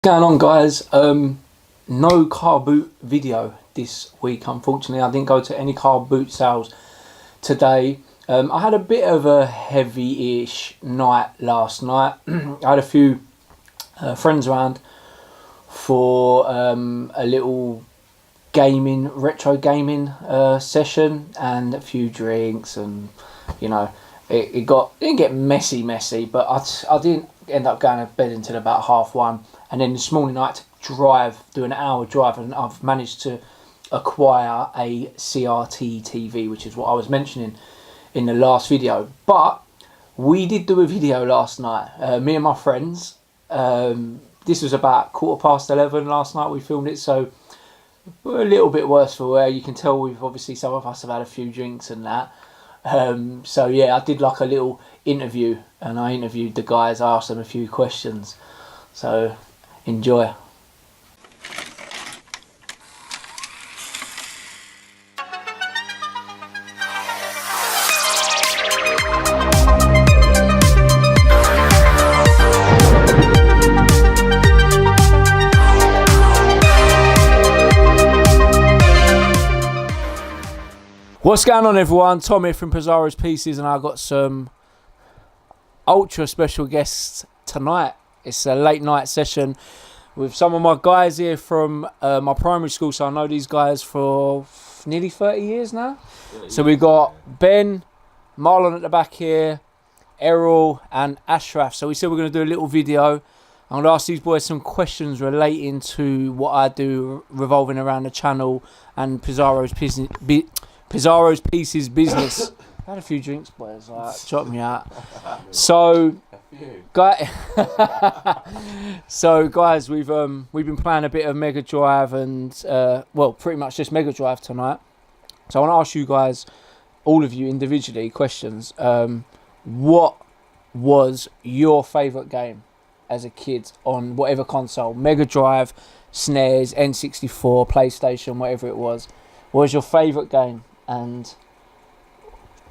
Going on, guys? No car boot video this week, unfortunately. I didn't go to any car boot sales today. I had a bit of a heavy-ish night last night. I had a few friends around for a little retro gaming session, and a few drinks, and it didn't get messy, but I didn't end up going to bed until about 1:30. And then this morning I had to do an hour drive, and I've managed to acquire a CRT TV, which is what I was mentioning in the last video. But we did do a video last night, me and my friends. This was about 11:15 last night we filmed it, so we're a little bit worse for wear. You can tell some of us have had a few drinks and that. So yeah, I did like a little interview, and I interviewed the guys. I asked them a few questions, so enjoy. What's going on, everyone? Tom here from Pizarro's Pieces, and I've got some ultra special guests tonight. It's a late night session with some of my guys here from my primary school, so I know these guys for nearly 30 years now. So we've got Ben, Marlon at the back here, Errol and Ashraf. So we said we're going to do a little video. I'm going to ask these boys some questions relating to what I do, revolving around the channel and Pizarro's Pieces business. I had a few drinks, boys. Chopped me out. So, guys, we've been playing a bit of Mega Drive and pretty much just Mega Drive tonight. So I want to ask you guys, all of you individually, questions. What was your favourite game as a kid on whatever console? Mega Drive, SNES, N64, PlayStation, whatever it was. What was your favourite game? And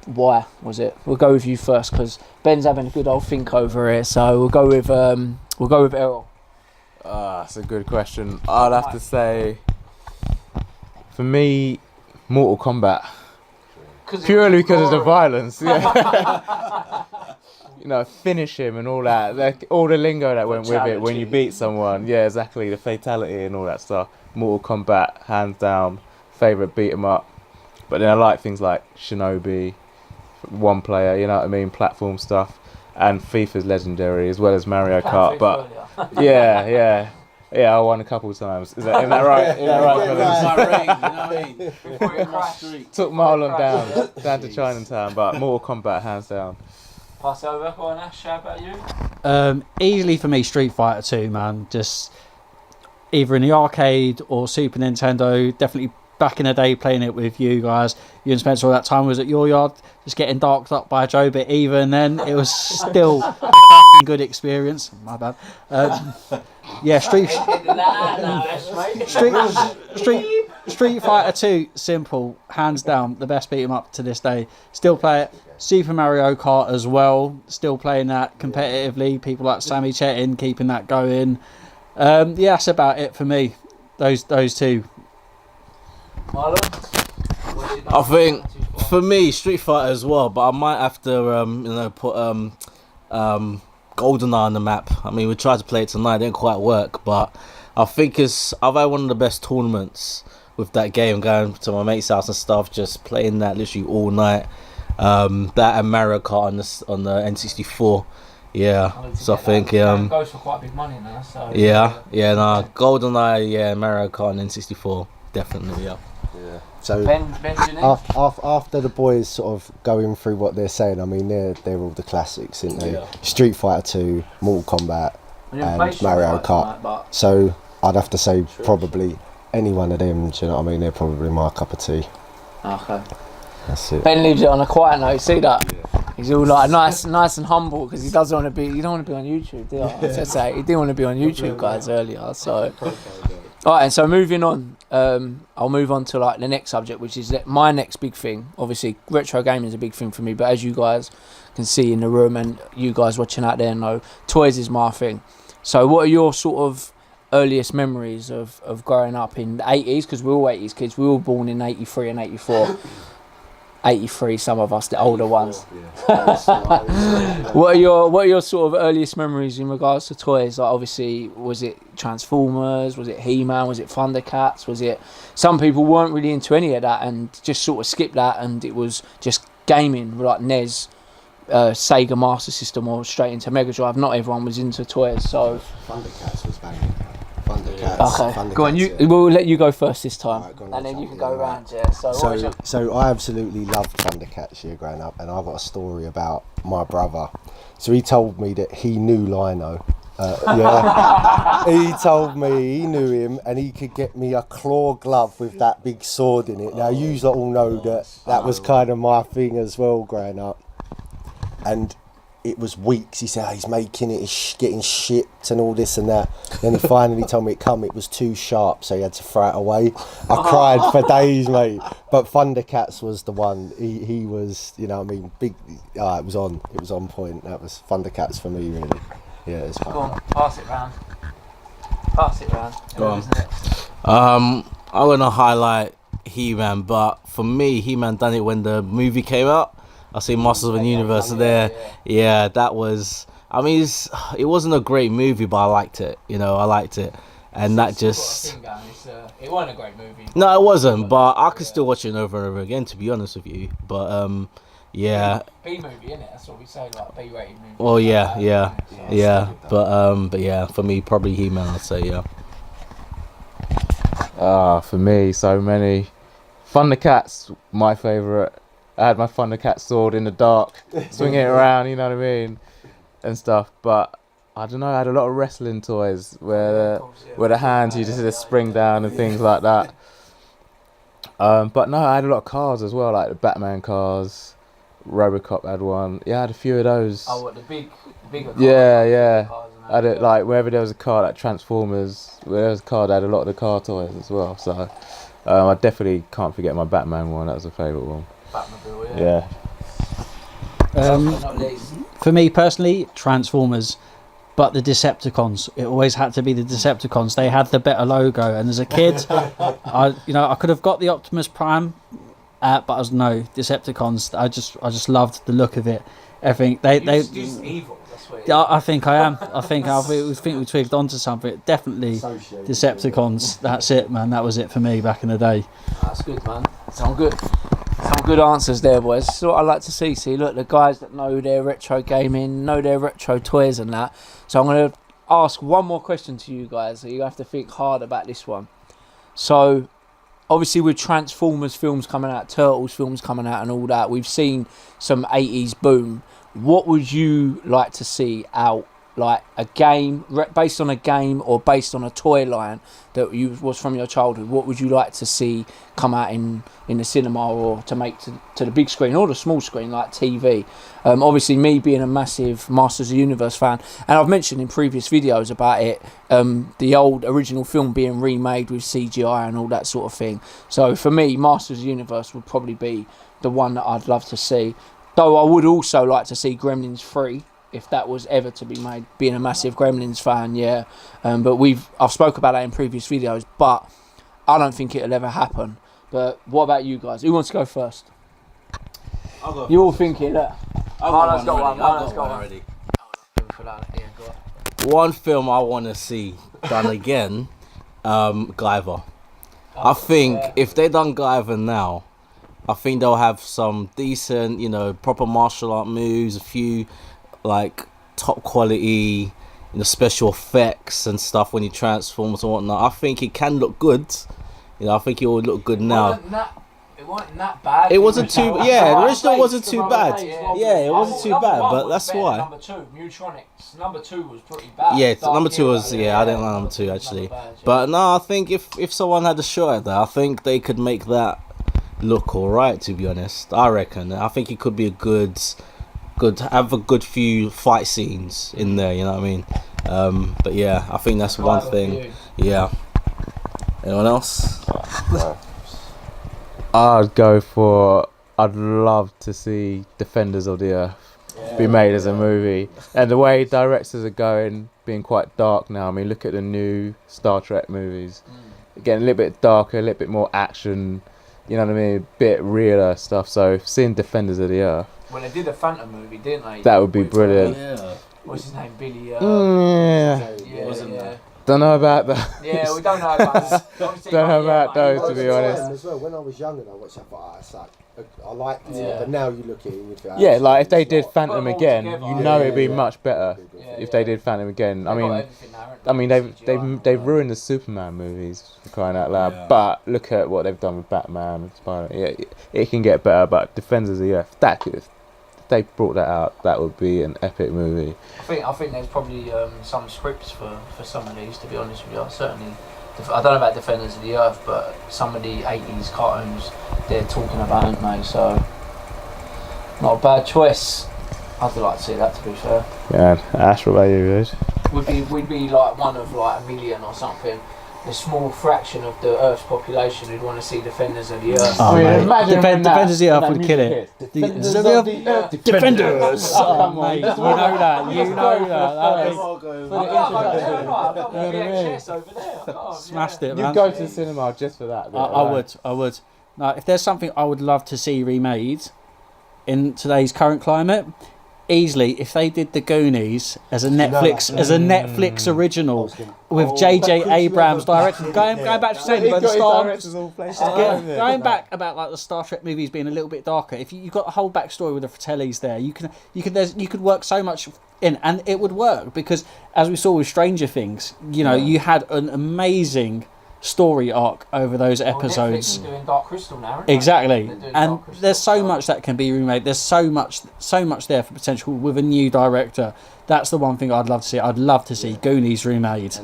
why was it? We'll go with you first, because Ben's having a good old think over here. So we'll go with Errol. That's a good question. I'd have to say, for me, Mortal Kombat. Purely because of the violence. Yeah. Finish him and all that. All the lingo that went with it when you beat someone. Yeah, exactly. The fatality and all that stuff. Mortal Kombat, hands down, favourite beat 'em up. But then I like things like Shinobi, one player, you know what I mean, platform stuff, and FIFA's legendary, as well as Mario Kart. But yeah, I won a couple of times. Is that right? Is that right? Took Marlon down to Chinatown, but Mortal Kombat hands down. Pass over, go on, Ash. How about you? Easily for me, Street Fighter 2, man. Just either in the arcade or Super Nintendo. Definitely back in the day playing it with you guys. You and Spencer all that time was at your yard, just getting darked up by Joe, but even then it was still a fucking good experience. My bad. Street Fighter 2, simple, hands down, the best beat 'em up to this day. Still play it. Super Mario Kart as well, still playing that competitively. People like Sammy Chettin keeping that going. That's about it for me. Those two. I think for me, Street Fighter as well, but I might have to put GoldenEye on the map. I mean, we tried to play it tonight, it didn't quite work, but I think I've had one of the best tournaments with that game, going to my mate's house and stuff, just playing that literally all night. That and Mario Kart on the N64. Yeah, so I think it goes for quite big money now. So GoldenEye, Mario Kart and N64, definitely, yeah. So after the boys sort of going through what they're saying, I mean they're all the classics, aren't they? Yeah. Street Fighter 2, Mortal Kombat, and Mario Kart. Tonight, so I'd have to say probably any one of them. Do you know what I mean? They're probably my cup of tea. Okay. That's it. Ben leaves it on a quiet note. See that? Yeah. He's all like nice and humble, because he doesn't want to be. You don't want to be on YouTube, do you? I was say he didn't want to be on YouTube, guys, earlier. So. Alright, and so moving on, I'll move on to like the next subject, which is my next big thing. Obviously, retro gaming is a big thing for me, but as you guys can see in the room, and you guys watching out there know, toys is my thing. So what are your sort of earliest memories of growing up in the 80s, because we're all 80s kids. We were all born in 83 and 84. 83, some of us, the older ones. What are your sort of earliest memories in regards to toys? Like, obviously, was it Transformers? Was it He-Man? Was it Thundercats? Was it... Some people weren't really into any of that and just sort of skipped that, and it was just gaming, like NES, Sega Master System, or straight into Mega Drive. Not everyone was into toys, so... Thundercats was banging. Thundercats. Okay, Thundercats, go on. Yeah. We'll let you go first this time, Right, and then you can go around. Yeah. So I absolutely loved Thundercats growing up, and I got a story about my brother. So he told me that he knew Lino. He told me he knew him, and he could get me a claw glove with that big sword in it. Now you all know that was kind of my thing as well growing up, and it was weeks. He said he's making it, it's getting shipped and all this and that. Then he finally told me it was too sharp, so he had to throw it away. I cried for days, mate. But Thundercats was the one. He was, you know what I mean, big. It was on point. That was Thundercats for me, really. Yeah, it's fun. Go on, pass it round. Go on. I want to highlight He-Man, but for me, He-Man done it when the movie came out. I see Masters of the Universe there. Yeah, that was... I mean, it wasn't a great movie, but I liked it. You know, I liked it. And that just... It wasn't a great movie. No, it wasn't, but I could still watch it over and over again, to be honest with you. But, yeah... B movie, innit? That's what we say, like B-rated movie. Well, yeah. But yeah, for me, probably He-Man, I'd say, yeah. For me, so many. Thundercats, my favourite. I had my Thundercat sword in the dark, swinging it around, you know what I mean, and stuff. But I don't know, I had a lot of wrestling toys where the hands, you just spring down and things like that. But no, I had a lot of cars as well, like the Batman cars. Robocop had one. Yeah, I had a few of those. Oh, what, the bigger cars? Yeah. I had it, like wherever there was a car, like Transformers, where there was a car, I had a lot of the car toys as well. So I definitely can't forget my Batman one. That was a favourite one. Batmobile, Yeah. For me personally, Transformers, but the Decepticons. It always had to be the Decepticons. They had the better logo, and as a kid, I could have got the Optimus Prime, but I was no Decepticons. I just loved the look of it. Everything they just evil. That's what it is. Yeah, I think I am. I think we twigged onto something. Definitely Decepticons. That's it, man. That was it for me back in the day. That's good, man. Sound good. Some good answers there, boys. This is what I like to see. See, look, the guys that know their retro gaming, know their retro toys and that. So I'm going to ask one more question to you guys. So you have to think hard about this one. So, obviously with Transformers films coming out, Turtles films coming out and all that, we've seen some 80s boom. What would you like to see out? Like a game, based on a game or based on a toy line that was from your childhood, what would you like to see come out in the cinema or to make to the big screen or the small screen like TV? Obviously me being a massive Masters of the Universe fan, and I've mentioned in previous videos about it, the old original film being remade with CGI and all that sort of thing. So for me, Masters of the Universe would probably be the one that I'd love to see. Though I would also like to see Gremlins 3, if that was ever to be made, being a massive Gremlins fan, yeah. But I've spoke about that in previous videos, but I don't think it'll ever happen. But what about you guys? Who wants to go first? I'll go. You're all thinking that. I've got one already. One film I want to see done again, Guyver. I think if they done Guyver now, I think they'll have some decent, proper martial art moves, a few like top quality, special effects and stuff when he transforms and whatnot. I think it can look good. I think it will look good now. It wasn't that bad. It wasn't too. Yeah, the original wasn't too bad. Yeah, it wasn't too bad, but that's why. Number 2, Mutronics. Number 2 was pretty bad. Yeah, number 2 was. Yeah, I didn't like number 2 actually. But no, I think if someone had a shot at that, I think they could make that look alright. To be honest, I reckon. I think it could be have a good few fight scenes in there, you know what I mean? But yeah, I think that's one thing. Yeah. Anyone else? I'd love to see Defenders of the Earth be made as a movie. And the way directors are going, being quite dark now. I mean, look at the new Star Trek movies. Getting a little bit darker, a little bit more action. You know what I mean? A bit realer stuff. So seeing Defenders of the Earth. Well, they did a Phantom movie, didn't they? That would be brilliant. What's his name? Billy. Yeah. Don't know about that. Yeah, we don't know about. Don't know about those, to be honest. As well, when I was younger, I watched that, I liked it, but now you look at it and you feel Yeah, like if they did Phantom Put 'em all again, together. you know it'd be much better if they did Phantom again. I mean, they've ruined the Superman movies for crying out loud. Yeah. But look at what they've done with Batman and Spider-Man. Yeah, it can get better. But Defenders of the Earth, if they brought that out, that would be an epic movie. I think there's probably some scripts for some of these. To be honest with you, certainly. I don't know about Defenders of the Earth, but some of the 80s cartoons they're talking about, aren't they? So, not a bad choice. I'd like to see that, to be fair. Yeah, Ash, what about you, Rich? We'd be like one of like a million or something. A small fraction of the Earth's population who'd want to see Defenders of the Earth. Oh, mate. imagine when Defenders of the Earth when would that kill music it. hits. Defenders of the Earth. Defenders! Come on, mate, you know that. You know that. Smashed it, man. You'd go to the cinema just for that. I would. Now, if there's something I would love to see remade in today's current climate, easily, if they did the Goonies as a Netflix original with J.J. Abrams directing, going back to saying about the going back about like the Star Trek movies being a little bit darker. If you've got a whole backstory with the Fratellis there, you could work so much in, and it would work because as we saw with Stranger Things, you had an amazing story arc over those episodes. Netflix are doing Dark Crystal now, aren't Exactly, they? and there's so much that can be remade. There's so much there for potential with a new director. That's the one thing I'd love to see. I'd love to see Goonies remade,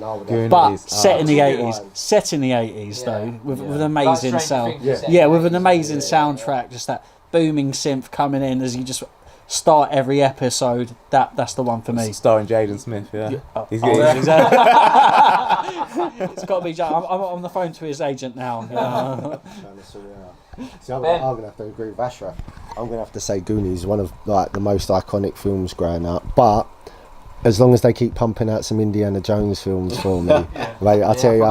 but set in the 80s. Set in the 80s though, with an amazing sound. With an amazing soundtrack. Just that booming synth coming in as you just start every episode. That's the one for me. Starring Jaden Smith, He's It's got to be. I'm on the phone to his agent now. See, I'm going to have to agree with Ashraf. I'm going to have to say Goonies, one of like the most iconic films growing up. But as long as they keep pumping out some Indiana Jones films for me, mate, I tell you.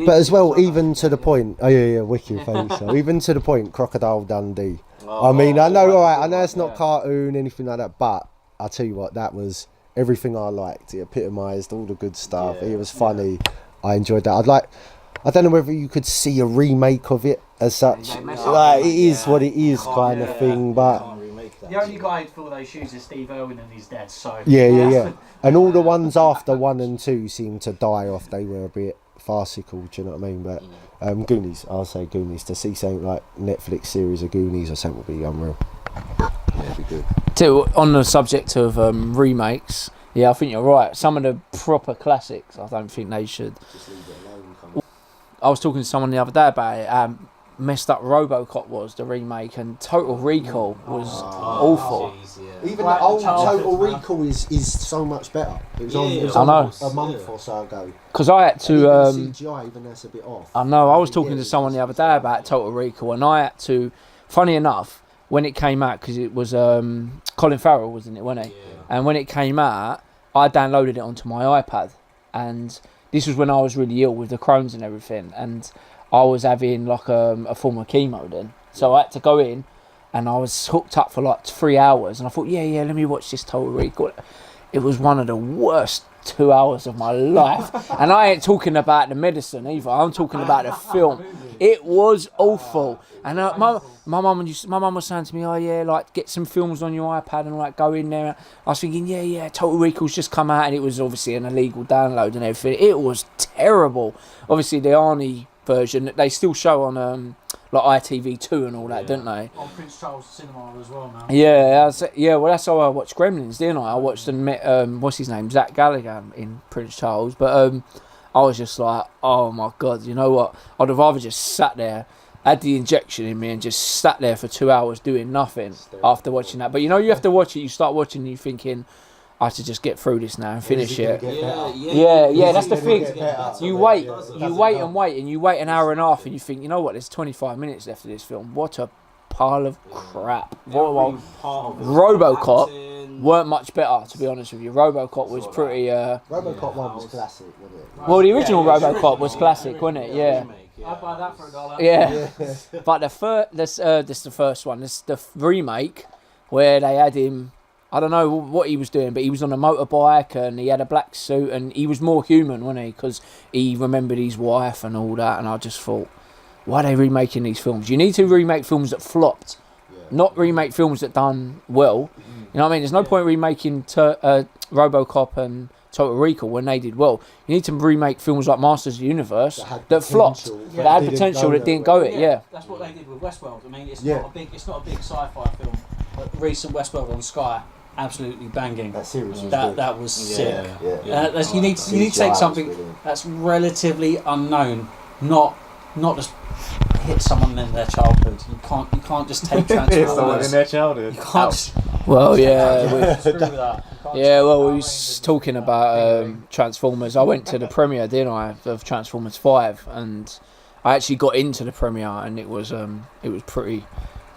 But as well, even to the point. Oh yeah, wicked. Thanks. So, even to the point, Crocodile Dundee. I mean, I know it's not cartoon, anything like that, but I'll tell you what, that was everything I liked. It epitomised all the good stuff. It was funny. I enjoyed that. I don't know whether you could see a remake of it as such. Like, it is what it is kind of thing, but... The only guy for those shoes is Steve Irwin and he's dead, so... Yeah. And all the ones after 1 and 2 seemed to die off. They were a bit farcical, do you know what I mean? But Goonies, I'll say Goonies. To see something like Netflix series of Goonies or something would be unreal. Yeah, it'd be good. So, on the subject of remakes, I think you're right. Some of the proper classics, I don't think they should. I was talking to someone the other day about it. Messed Up RoboCop was the remake, and Total Recall was awful. Even the old Total Recall is so much better. It was on a month or so ago. Because I had to... CGI, even that's a bit off. I know, I was talking to someone the other day about Total Recall, and I had to... Funny enough, when it came out, because it was Colin Farrell, wasn't it, wasn't he? And when it came out, I downloaded it onto my iPad, and this was when I was really ill with the Crohn's and everything, and I was having like a form of chemo then, so I had to go in, and I was hooked up for like 3 hours, and I thought, let me watch this Total Recall. It was one of the worst 2 hours of my life, and I ain't talking about the medicine either. I'm talking about the film. It was awful, and my mum was saying to me, like get some films on your iPad and like go in there. I was thinking, Total Recall's just come out, and it was obviously an illegal download and everything. It was terrible. Obviously the Arnie version they still show on like ITV2 and all that, don't they? On Prince Charles Cinema as well now. Well, that's how I watched Gremlins, didn't I? I watched and met what's his name, Zach Gallagher in Prince Charles, but I was just like, oh my god, you know what? I'd have rather just sat there, had the injection in me, and just sat there for 2 hours doing nothing after watching that. But you have to watch it. You start watching, and you're thinking, I have to just get through this now and finish it. That's the thing. You wait and wait, and you wait an hour and a half, and you think, you know what? There's 25 minutes left of this film. What a pile of crap. RoboCop weren't much better, to be honest with you. RoboCop was pretty. RoboCop 1 was classic, wasn't it? Well, the original RoboCop was classic, wasn't it? Yeah. I'd buy that for $1. Yeah. But this is the first one. This is the remake where they had him. I don't know what he was doing, but he was on a motorbike and he had a black suit and he was more human, wasn't he? Because he remembered his wife and all that. And I just thought, why are they remaking these films? You need to remake films that flopped, not remake films that done well. You know what I mean? There's no point remaking RoboCop and Total Recall when they did well. You need to remake films like Masters of the Universe that flopped, that had potential that didn't go it. Yeah, that's what they did with Westworld. I mean, it's not a big sci-fi film, but recent Westworld on Sky, absolutely banging. That series was that was sick. Yeah. You need to take something that's relatively unknown, not just hit someone in their childhood. You can't just take Transformers. in their childhood. You can't. Well, yeah. Screw with that. Yeah, well, we was talking about Transformers. I went to the premiere, didn't I, of Transformers 5, and I actually got into the premiere, and it was pretty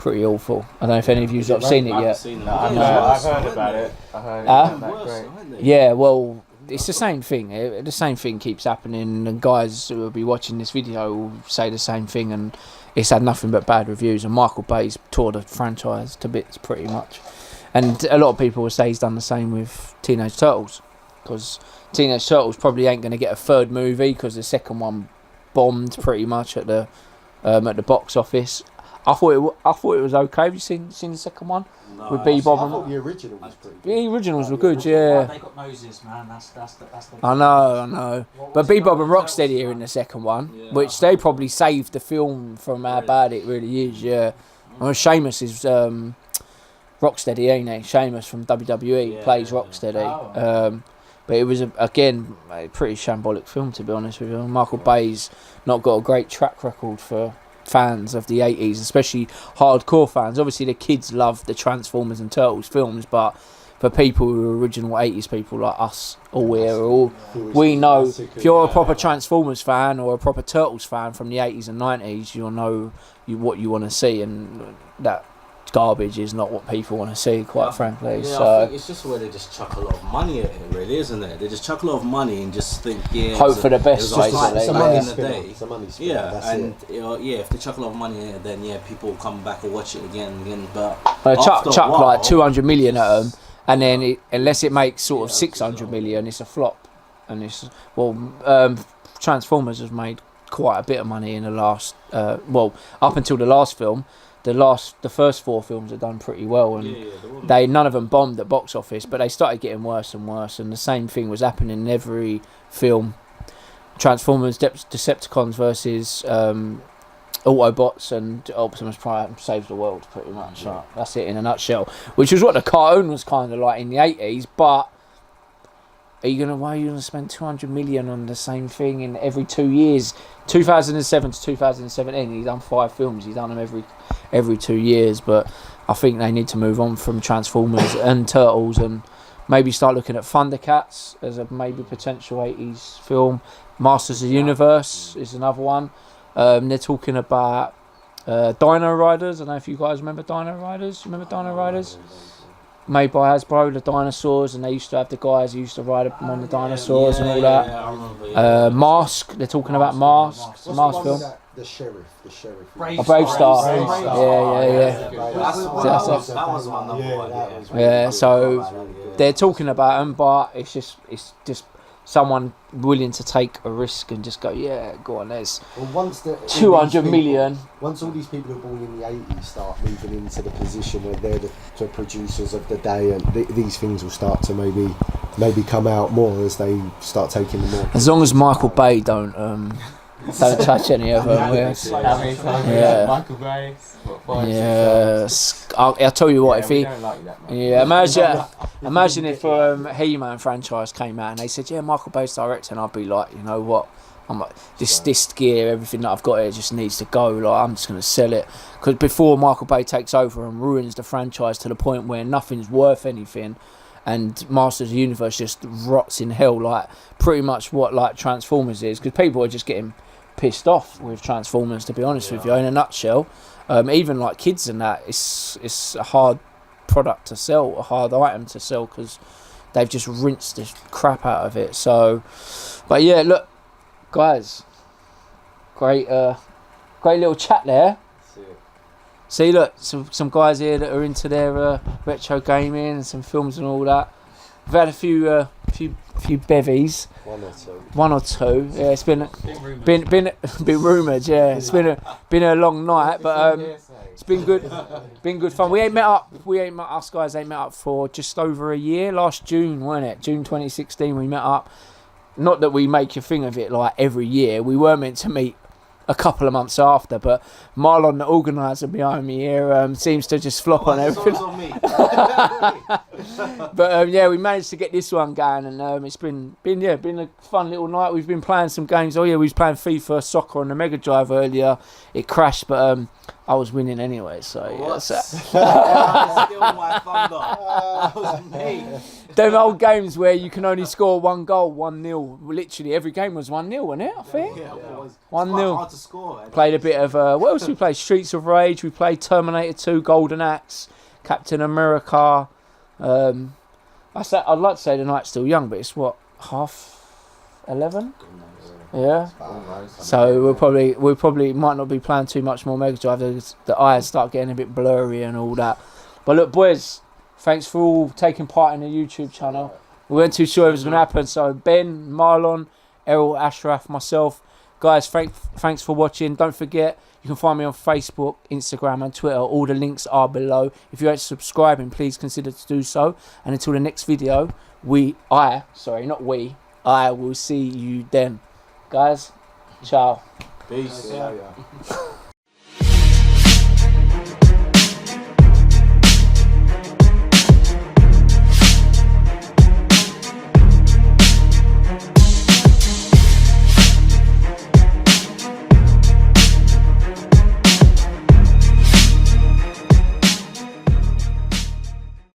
awful. I don't know if any of you have seen it yet. I've heard about it. I heard it's great. Yeah, well, it's the same thing. The same thing keeps happening, and guys who will be watching this video will say the same thing, and it's had nothing but bad reviews. And Michael Bay's tore the franchise to bits, pretty much. And a lot of people will say he's done the same with Teenage Turtles, because Teenage Turtles probably ain't going to get a third movie because the second one bombed pretty much at the box office. I thought it was okay. Have you seen the second one with Bebop? I thought the original was pretty good. The originals were good, yeah. They got noses, man. That's the I know. But Bebop and Rocksteady are in the second one, which they probably saved the film from how bad it really is. Yeah. Well, Sheamus is Rocksteady, ain't he? Sheamus from WWE plays Rocksteady. But it was again a pretty shambolic film, to be honest with you. Michael Bay's not got a great track record for fans of the 80s, especially hardcore fans. Obviously the kids love the Transformers and Turtles films, but for people who are original 80s people like us, we know if you're a proper Transformers fan or a proper Turtles fan from the 80s and 90s, you'll know what you want to see, and that garbage is not what people want to see, quite frankly. Yeah, so I think it's just where they just chuck a lot of money at it, really, isn't it? They just chuck a lot of money and just think, hope for the best, basically. It's a money in the day. It's a money spin. If they chuck a lot of money in it, then people will come back and watch it again and again. But chuck like 200 million at them, and then unless it makes sort of 600 million, it's a flop. And it's Transformers has made quite a bit of money in the last up until the last film. The first 4 films have done pretty well, and none of them bombed at box office, but they started getting worse and worse, and the same thing was happening in every film. Transformers, Decepticons versus Autobots, and Optimus Prime saves the world, pretty much. Yeah. That's it in a nutshell, which was what the cartoon was kind of like in the 80s, but why are you gonna spend 200 million on the same thing in every 2 years? 2007 to 2017, he's done 5 films. He's done them every 2 years. But I think they need to move on from Transformers and Turtles and maybe start looking at Thundercats as a maybe potential 80s film. Masters of the Universe is another one. They're talking about Dino Riders. I don't know if you guys remember Dino Riders. Remember Dino Riders? Made by Hasbro, the dinosaurs, and they used to have the guys who used to ride up on the dinosaurs and all that. I remember, Mask, they're talking about Mask. Mask film. The sheriff. Brave Star. Yeah. That was my number one. Yeah, so they're talking about them, but it's just someone willing to take a risk and just go, go on, there's 200 million. Once all these people who are born in the 80s start moving into the position where they're the producers of the day, and these things will start to maybe come out more as they start taking them more. As long as Michael Bay don't touch any of them. Michael Bay. I'll tell you what, if he, don't like that, imagine if He-Man franchise came out and they said, Michael Bay's directing, I'd be like, you know what, I'm like, this gear, everything that I've got here just needs to go. Like, I'm just going to sell it, because before Michael Bay takes over and ruins the franchise to the point where nothing's worth anything, and Masters of the Universe just rots in hell, like pretty much what like Transformers is, because people are just getting pissed off with Transformers, to be honest with you. In a nutshell, even like kids and that, it's a hard product to sell, a hard item to sell, because they've just rinsed the crap out of it. So, but yeah, look, guys, great little chat there. See, look, some guys here that are into their retro gaming and some films and all that. We've had a few bevies. One or two. Yeah, it's been rumoured. Yeah, it's been a long night, but it's been good. Been good fun. Us guys ain't met up for just over a year. Last June, wasn't it? June 2016, we met up. Not that we make a thing of it like every year. We were meant to meet a couple of months after, but Marlon, the organiser behind me here, seems to just flop on everything. But yeah, we managed to get this one going, and it's been a fun little night. We've been playing some games. Oh yeah, we was playing FIFA Soccer on the Mega Drive earlier. It crashed, but I was winning anyway, so yeah. Steal my thunder. That was me. Them old games where you can only score one goal, 1-0. Literally every game was 1-0, wasn't it? I think. Yeah, 1-0. Hard to score. Played a bit of what else we played? Streets of Rage. We played Terminator 2, Golden Axe, Captain America. I'd like to say the night's still young, but it's what, 11:30? Yeah. So we probably might not be playing too much more Mega Drive. The eyes start getting a bit blurry and all that. But look, boys, thanks for all taking part in the YouTube channel. We weren't too sure it was going to happen. So Ben, Marlon, Errol, Ashraf, myself, guys, thanks for watching. Don't forget, you can find me on Facebook, Instagram and Twitter. All the links are below. If you ain't subscribing, please consider to do so. And until the next video, I will see you then. Guys, ciao. Peace.